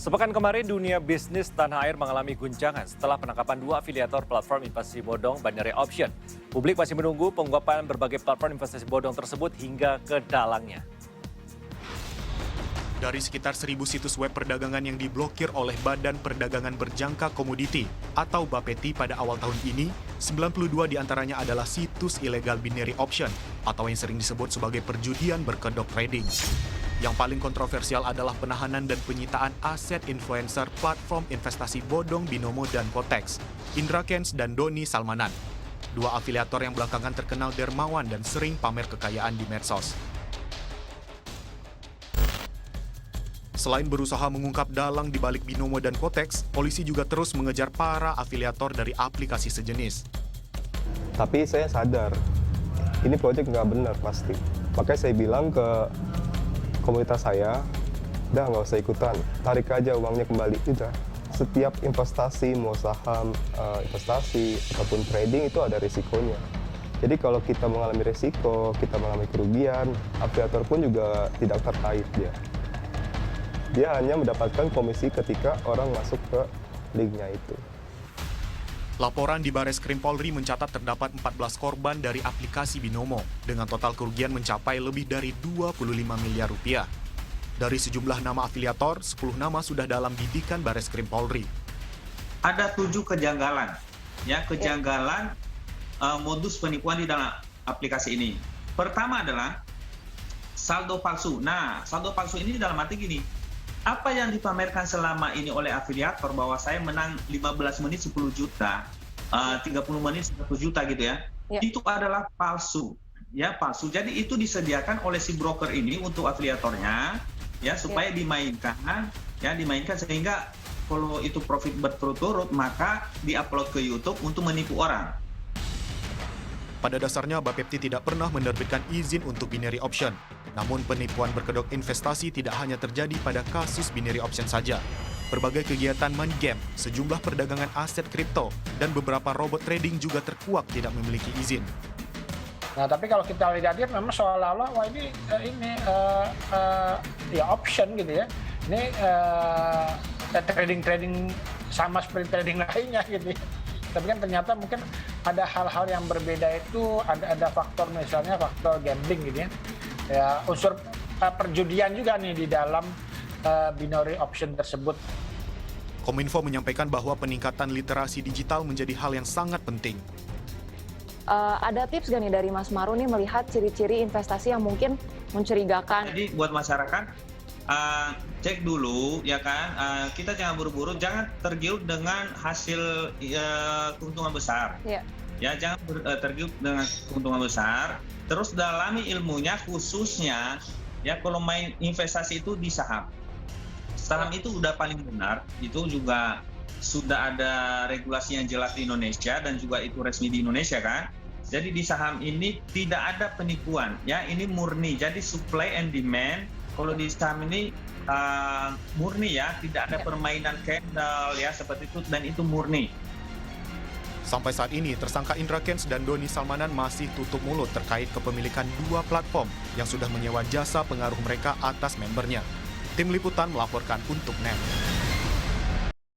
Sepekan kemarin, dunia bisnis tanah air mengalami guncangan setelah penangkapan dua afiliator platform investasi bodong Binary Option. Publik masih menunggu pengungkapan berbagai platform investasi bodong tersebut hingga ke dalangnya. Dari sekitar 1.000 situs web perdagangan yang diblokir oleh Badan Perdagangan Berjangka Komoditi atau Bapeti pada awal tahun ini, 92 diantaranya adalah situs ilegal binary option atau yang sering disebut sebagai perjudian berkedok trading. Yang paling kontroversial adalah penahanan dan penyitaan aset influencer platform investasi bodong Binomo dan Kotex, Indra Kents dan Doni Salmanan. Dua afiliator yang belakangan terkenal dermawan dan sering pamer kekayaan di medsos. Selain berusaha mengungkap dalang di balik Binomo dan Kotex, polisi juga terus mengejar para afiliator dari aplikasi sejenis. Tapi saya sadar, ini proyek nggak benar pasti. Makanya saya bilang ke komunitas saya, udah nggak usah ikutan, tarik aja uangnya kembali. Udah. Setiap investasi, mau saham, investasi, ataupun trading itu ada risikonya. Jadi kalau kita mengalami risiko, kita mengalami kerugian, afiliator pun juga tidak terkait dia. Dia hanya mendapatkan komisi ketika orang masuk ke linknya itu. Laporan di Bareskrim Polri mencatat terdapat 14 korban dari aplikasi Binomo dengan total kerugian mencapai lebih dari 25 miliar rupiah. Dari sejumlah nama afiliator, 10 nama sudah dalam bidikan Bareskrim Polri. Ada 7 kejanggalan, modus penipuan di dalam aplikasi ini. Pertama adalah saldo palsu. Nah, saldo palsu ini dalam arti gini, apa yang dipamerkan selama ini oleh afiliator bahwa saya menang 15 menit 10 juta, 30 menit 100 juta gitu ya, itu adalah palsu. Ya, palsu. Jadi itu disediakan oleh si broker ini untuk afiliatornya ya supaya dimainkan sehingga kalau itu profit berturut-turut maka diupload ke YouTube untuk menipu orang. Pada dasarnya, Bapepti tidak pernah menerbitkan izin untuk binary option. Namun penipuan berkedok investasi tidak hanya terjadi pada kasus binary option saja. Berbagai kegiatan money game, sejumlah perdagangan aset kripto, dan beberapa robot trading juga terkuak tidak memiliki izin. Nah, tapi kalau kita lihat memang seolah-olah wah ini ya option gitu ya. Ini trading sama seperti trading lainnya gitu ya. Tapi kan ternyata mungkin ada hal-hal yang berbeda itu, ada faktor misalnya faktor gambling gitu ya. Ya, unsur perjudian juga nih di dalam binary option tersebut. Kominfo menyampaikan bahwa peningkatan literasi digital menjadi hal yang sangat penting. Ada tips gak nih dari Mas Maru nih melihat ciri-ciri investasi yang mungkin mencurigakan? Jadi buat masyarakat, cek dulu ya kan, kita jangan buru-buru, jangan tergiur dengan hasil keuntungan besar. Ya, jangan tergiur dengan keuntungan besar. Terus dalami ilmunya, khususnya ya kalau main investasi itu di saham. Saham itu udah paling benar, itu juga sudah ada regulasi yang jelas di Indonesia dan juga itu resmi di Indonesia kan. Jadi di saham ini tidak ada penipuan, ya ini murni. Jadi supply and demand. Kalau di saham ini murni ya, tidak ada permainan candle ya seperti itu dan itu murni. Sampai saat ini, tersangka Indra Kents dan Doni Salmanan masih tutup mulut terkait kepemilikan dua platform yang sudah menyewa jasa pengaruh mereka atas membernya. Tim Liputan melaporkan untuk NET.